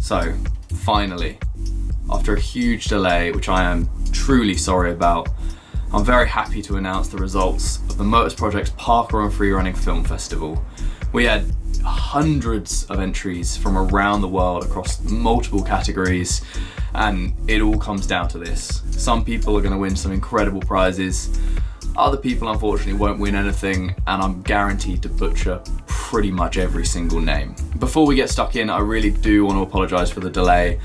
So, finally, after a huge delay, which I am truly sorry about, I'm very happy to announce the results of the Motus Project's Parkour and Freerunning Film Festival. We had hundreds of entries from around the world across multiple categories, and it all comes down to this. Some people are going to win some incredible prizes, other people unfortunately won't win anything, and I'm guaranteed to butcher pretty much every single name. Before we get stuck in, I really do want to apologise for the delay.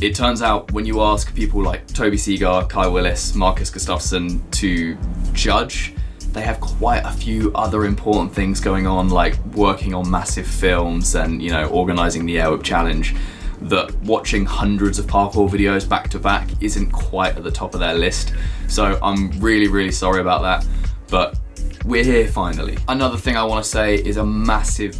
It turns out when you ask people like Toby Seagar, Kai Willis, Marcus Gustafsson to judge, they have quite a few other important things going on, like working on massive films and, organising the Air Whip Challenge, that watching hundreds of parkour videos back to back isn't quite at the top of their list. So I'm really sorry about that, but we're here finally. Another thing I want to say is a massive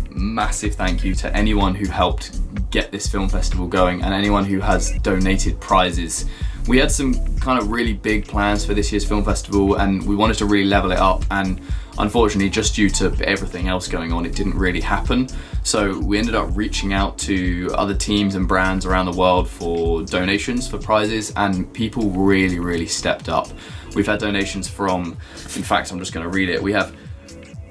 thank you to anyone who helped get this film festival going and anyone who has donated prizes. We had some kind of really big plans for this year's film festival and we wanted to really level it up, and unfortunately just due to everything else going on, it didn't really happen. So we ended up reaching out to other teams and brands around the world for donations for prizes, and people really stepped up. We've had donations from, in fact I'm just going to read it, we have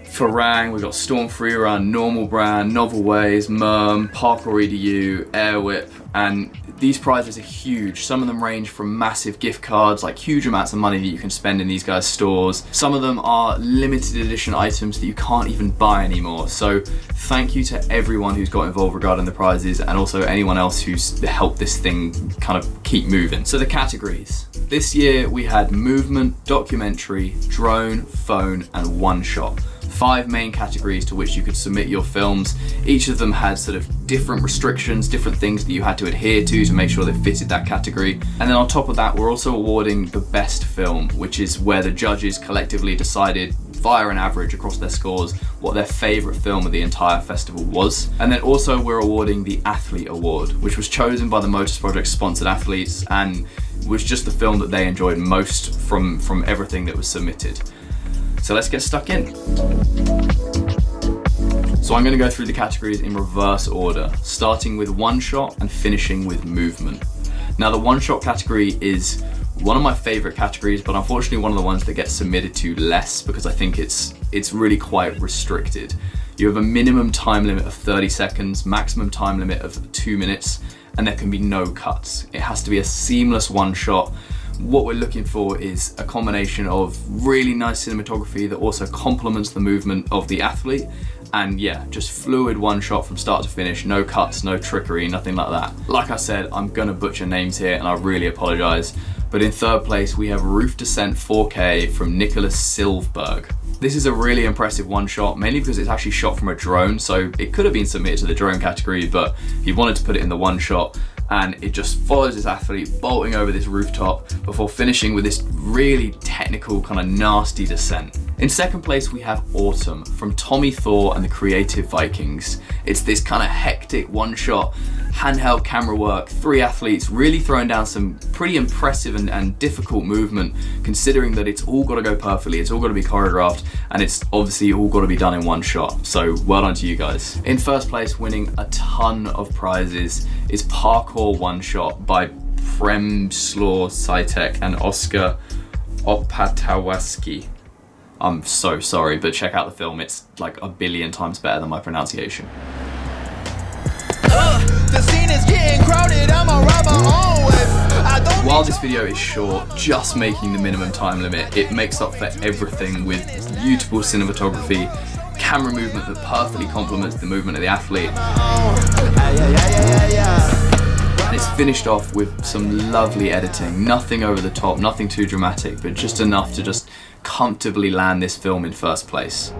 Farang, we've got Storm Freerun, Normal Brand, Novel Ways, Merm, Parkour EDU, Air Whip, and these prizes are huge. Some of them range from massive gift cards, like huge amounts of money that you can spend in these guys' stores. Some of them are limited edition items that you can't even buy anymore. So thank you to everyone who's got involved regarding the prizes, and also anyone else who's helped this thing kind of keep moving. So the categories. This year we had movement, documentary, drone, phone, and one shot. 5 main categories to which you could submit your films. Each of them had sort of different restrictions, different things that you had to adhere to make sure they fitted that category. And then on top of that, we're also awarding the best film, which is where the judges collectively decided via an average across their scores what their favourite film of the entire festival was. And then also we're awarding the Athlete Award, which was chosen by the Motus Project sponsored athletes and was just the film that they enjoyed most from everything that was submitted. So let's get stuck in. So I'm going to go through the categories in reverse order, starting with one shot and finishing with movement. Now the one shot category is one of my favourite categories, but unfortunately one of the ones that gets submitted to less because I think it's really quite restricted. You have a minimum time limit of 30 seconds, maximum time limit of 2 minutes, and there can be no cuts. It has to be a seamless one shot. What we're looking for is a combination of really nice cinematography that also complements the movement of the athlete, and yeah, just fluid one shot from start to finish, no cuts, no trickery, nothing like that. Like I said, I'm gonna butcher names here and I really apologise, but in third place we have Roof Descent 4K from Nicholas Silvberg. This is a really impressive one shot, mainly because it's actually shot from a drone, so it could have been submitted to the drone category, but he wanted to put it in the one shot, and it just follows this athlete bolting over this rooftop before finishing with this really technical kind of nasty descent. In second place we have Autumn from Tommy Thor and the Creative Vikings. It's this kind of hectic one shot, handheld camera work, 3 athletes really throwing down some pretty impressive and difficult movement, considering that it's all got to go perfectly, it's all got to be choreographed, and it's obviously all got to be done in one shot. So well done to you guys. In first place, winning a ton of prizes, is Parkour One Shot by Premslaw Sitek and Oscar Opatawaski. I'm so sorry, but check out the film. It's like a billion times better than my pronunciation. The scene is getting crowded, I'm a ride my own way. While this video is short, just making the minimum time limit, it makes up for everything with beautiful cinematography, camera movement that perfectly complements the movement of the athlete. And it's finished off with some lovely editing, nothing over the top, nothing too dramatic, but just enough to just comfortably land this film in first place.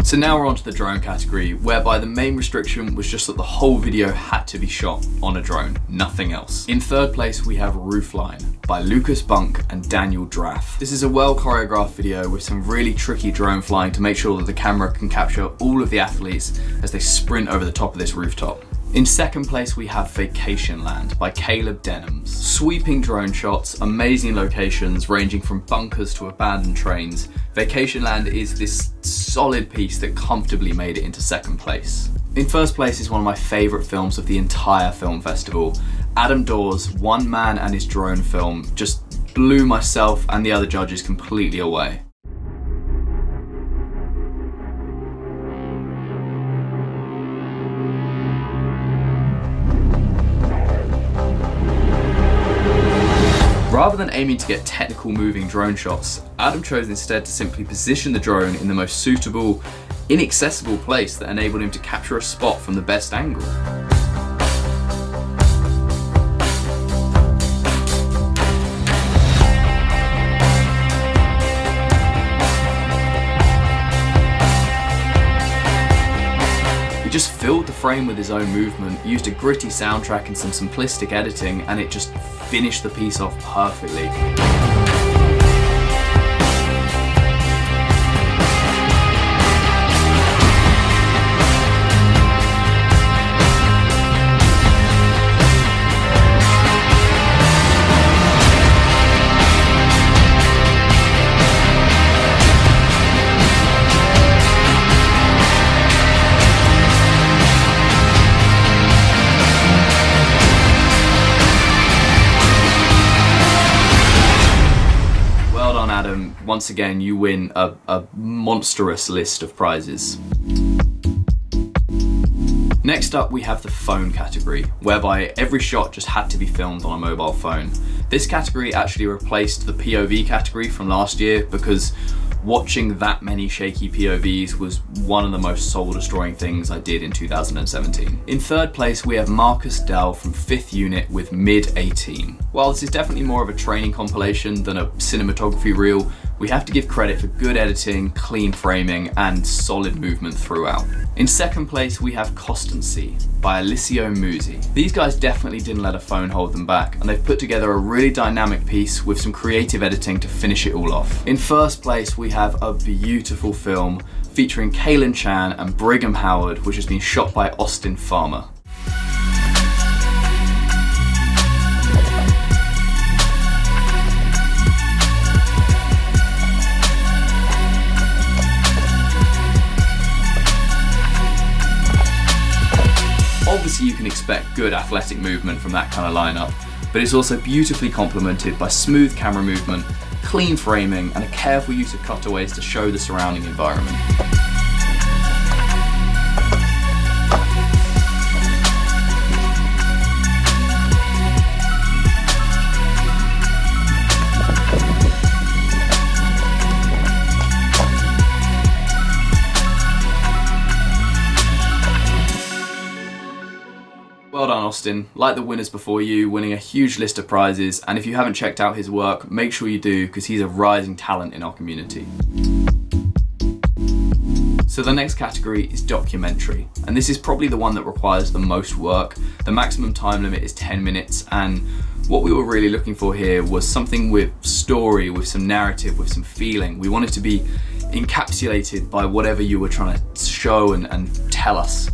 So now we're on to the drone category, whereby the main restriction was just that the whole video had to be shot on a drone, nothing else. In third place we have Roofline by Lucas Bunk and Daniel Draff. This is a well choreographed video with some really tricky drone flying to make sure that the camera can capture all of the athletes as they sprint over the top of this rooftop. In second place we have Vacation Land by Caleb Denhams. Sweeping drone shots, amazing locations ranging from bunkers to abandoned trains, Vacation Land is this solid piece that comfortably made it into second place. In first place is one of my favourite films of the entire film festival. Adam Dawes' One Man and His Drone film just blew myself and the other judges completely away. Rather than aiming to get technical moving drone shots, Adam chose instead to simply position the drone in the most suitable, inaccessible place that enabled him to capture a spot from the best angle. He just filled the frame with his own movement, used a gritty soundtrack and some simplistic editing, and it just finished the piece off perfectly. Adam, once again you win a monstrous list of prizes. Next up we have the phone category, whereby every shot just had to be filmed on a mobile phone. This category actually replaced the POV category from last year because watching that many shaky POVs was one of the most soul-destroying things I did in 2017. In third place we have Marcus Dell from 5th Unit with Mid 18. While this is definitely more of a training compilation than a cinematography reel, we have to give credit for good editing, clean framing, and solid movement throughout. In second place we have Constancy by Alicio Musi. These guys definitely didn't let a phone hold them back, and they've put together a really dynamic piece with some creative editing to finish it all off. In first place we have a beautiful film featuring Kaylin Chan and Brigham Howard, which has been shot by Austin Farmer. Obviously you can expect good athletic movement from that kind of lineup, but it's also beautifully complemented by smooth camera movement, clean framing, and a careful use of cutaways to show the surrounding environment. Well done, Austin. Like the winners before you, winning a huge list of prizes, and if you haven't checked out his work, make sure you do, because he's a rising talent in our community. So the next category is documentary, and this is probably the one that requires the most work. The maximum time limit is 10 minutes, and what we were really looking for here was something with story, with some narrative, with some feeling. We wanted to be encapsulated by whatever you were trying to show and tell us.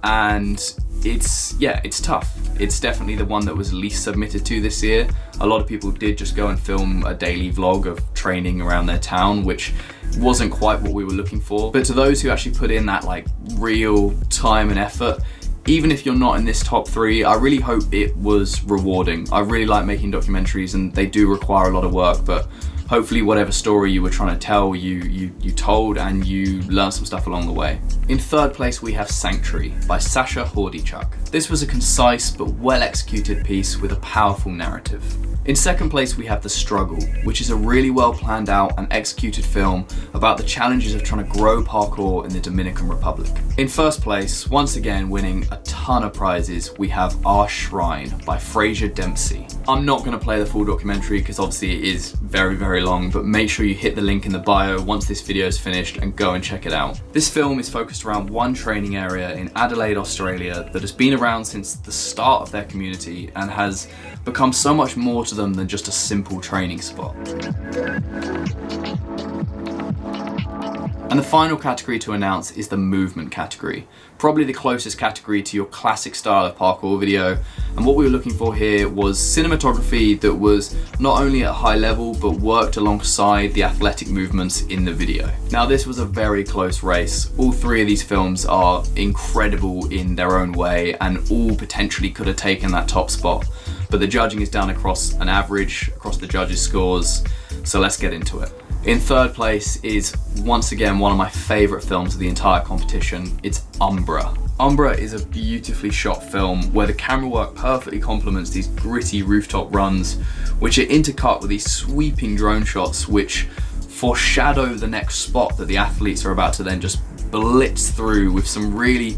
And it's tough. It's definitely the one that was least submitted to this year. A lot of people did just go and film a daily vlog of training around their town, which wasn't quite what we were looking for. But to those who actually put in that like real time and effort, even if you're not in this top 3, I really hope it was rewarding. I really like making documentaries, and they do require a lot of work, but hopefully whatever story you were trying to tell, you told, and you learned some stuff along the way. In third place we have Sanctuary by Sasha Hordychuk. This was a concise but well executed piece with a powerful narrative. In second place we have The Struggle, which is a really well planned out and executed film about the challenges of trying to grow parkour in the Dominican Republic. In first place, once again winning a ton of prizes, we have Our Shrine by Fraser Dempsey. I'm not going to play the full documentary because obviously it is very, very long, but make sure you hit the link in the bio once this video is finished and go and check it out. This film is focused around one training area in Adelaide, Australia that has been around since the start of their community and has become so much more to them than just a simple training spot. And the final category to announce is the movement category. Probably the closest category to your classic style of parkour video. And what we were looking for here was cinematography that was not only at a high level, but worked alongside the athletic movements in the video. Now this was a very close race. All three of these films are incredible in their own way and all potentially could have taken that top spot. But the judging is done across an average, across the judges' scores. So let's get into it. In third place is once again one of my favourite films of the entire competition. It's Umbra. Umbra is a beautifully shot film where the camera work perfectly complements these gritty rooftop runs, which are intercut with these sweeping drone shots which foreshadow the next spot that the athletes are about to then just blitz through with some really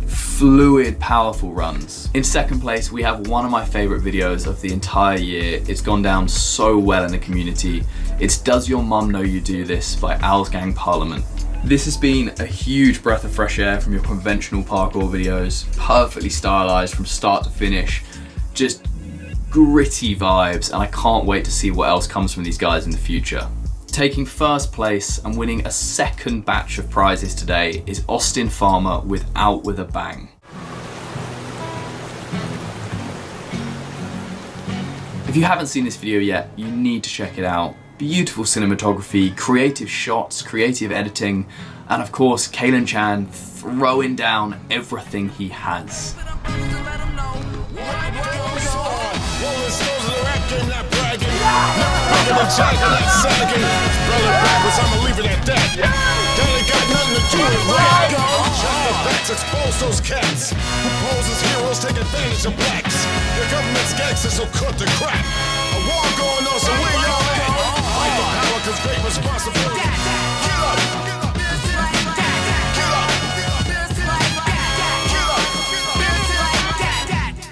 fluid, powerful runs. In second place, we have one of my favorite videos of the entire year. It's gone down so well in the community. It's Does Your Mum Know You Do This by Owls Gang Parliament. This has been a huge breath of fresh air from your conventional parkour videos, perfectly stylized from start to finish, just gritty vibes, and I can't wait to see what else comes from these guys in the future. Taking first place and winning a second batch of prizes today is Austin Farmer with Out With A Bang. If you haven't seen this video yet, you need to check it out. Beautiful cinematography, creative shots, creative editing, and of course, Kalen Chan throwing down everything he has. Expose those cats who pose as heroes, take advantage of blacks. The government's gangsters, so cut the crap. A war going on, so where y'all at? Fight for power, cause great responsibility. Get up, get up, get up, get up.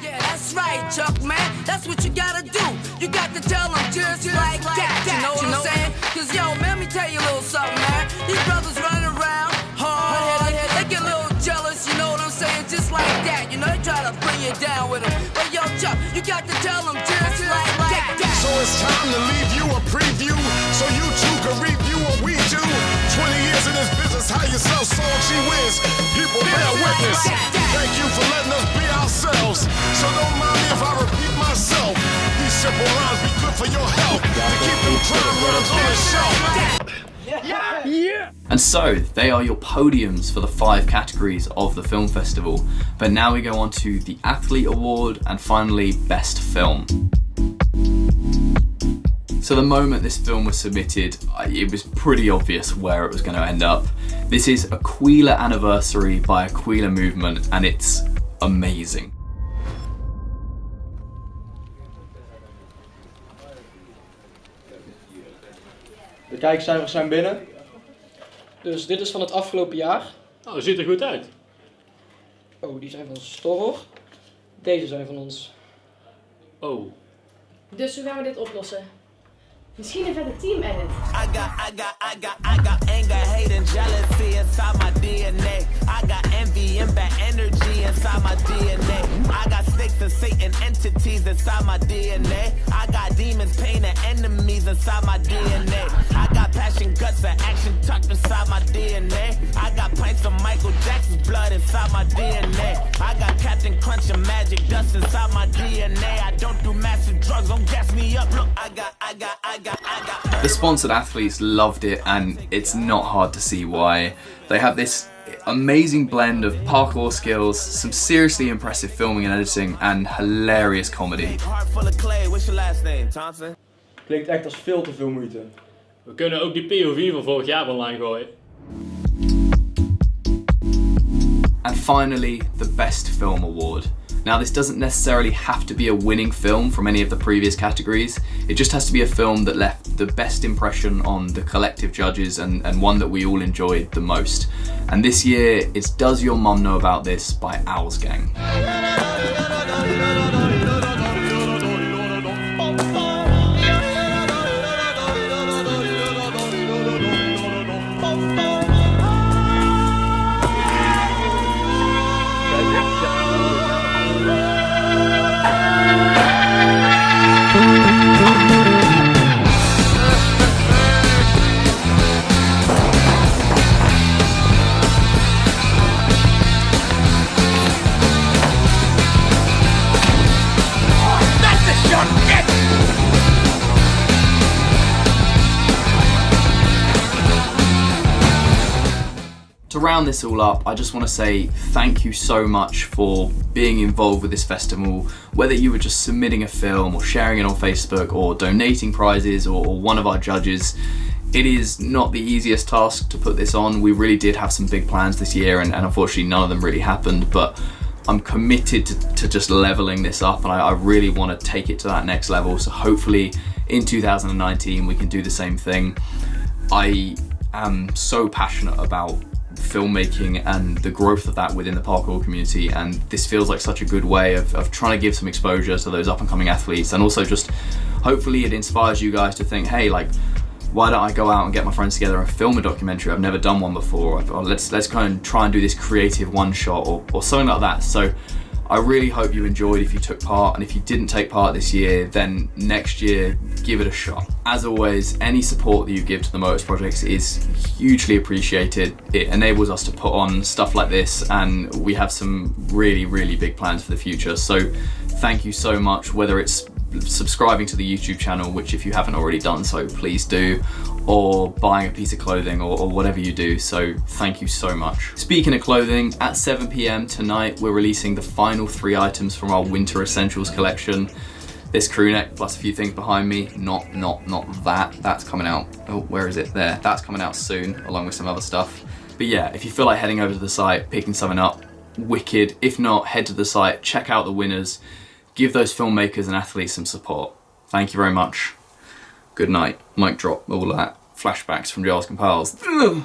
Yeah, that's right, Chuck, man. That's what you gotta do. You got to tell them just like that. You know what I'm saying? Cause yo, man, let me tell you a little something, man. These brothers running around hard, they get a little jealous, you know what I'm saying? Just like that, you know, they try to bring you down with them. But yo, Chuck, you got to tell them just like that. So it's time to leave you a preview, so you too can review what we do. 20 years in this business, how you sell soul, she wins. People bear witness. Thank you for letting us be ourselves. So don't mind me if I repeat myself. These simple lines be good for your health, to keep them crime runs on the shelf. And so, they are your podiums for the 5 categories of the film festival. But now we go on to the Athlete Award and finally, Best Film. So the moment this film was submitted, it was pretty obvious where it was going to end up. This is Aquila Anniversary by Aquila Movement, and it's amazing. De kijkcijfers zijn binnen. Dus dit is van het afgelopen jaar. Nou, dat ziet er goed uit. Oh, die zijn van Storror. Deze zijn van ons. Oh. Dus hoe gaan we dit oplossen? Misschien een vette team edit. I got anger, hate and jealousy inside my DNA. I got envy and bad energy inside my DNA. I got snakes and Satan entities inside my DNA. I got demons, pain and enemies inside my DNA. I got passion, guts and action tucked inside my DNA. I got pints of Michael Jackson's blood inside my DNA. I got Captain Crunch and magic dust inside my DNA. I don't do massive drugs, don't gas me up. Look, I got. The sponsored athletes loved it, and it's not hard to see why. They have this amazing blend of parkour skills, some seriously impressive filming and editing, and hilarious comedy. Heart full of clay. What's your last name, Thompson? Klinkt echt als veel te veel moeite. We kunnen ook die POV van vorig jaar online gooien. And finally, the Best Film Award. Now, this doesn't necessarily have to be a winning film from any of the previous categories. It just has to be a film that left the best impression on the collective judges and one that we all enjoyed the most. And this year, it's Does Your Mum Know About This by Owls Gang. round this all up, I just want to say thank you so much for being involved with this festival, whether you were just submitting a film or sharing it on Facebook or donating prizes or one of our judges. It is not the easiest task to put this on. We really did have some big plans this year and unfortunately none of them really happened, but I'm committed to just leveling this up, and I really want to take it to that next level. So hopefully in 2019 we can do the same thing. I am so passionate about filmmaking and the growth of that within the parkour community, and this feels like such a good way of trying to give some exposure to those up and coming athletes, and also just hopefully it inspires you guys to think, hey, like, why don't I go out and get my friends together and film a documentary? I've never done one before. Or let's kind of try and do this creative one shot or something like that. So I really hope you enjoyed if you took part, and if you didn't take part this year, then next year, give it a shot. As always, any support that you give to the Motus projects is hugely appreciated. It enables us to put on stuff like this, and we have some really, really big plans for the future. So thank you so much, whether it's subscribing to the YouTube channel, which if you haven't already done so, please do, or buying a piece of clothing or whatever you do. So thank you so much. Speaking of clothing, at 7 PM tonight, we're releasing the final 3 items from our Winter Essentials collection. This crew neck plus a few things behind me, not that. That's coming out, oh, where is it? There, that's coming out soon, along with some other stuff. But yeah, if you feel like heading over to the site, picking something up, wicked. If not, head to the site, check out the winners, give those filmmakers and athletes some support. Thank you very much. Good night. Mic drop, all that. Flashbacks from Giles Compals.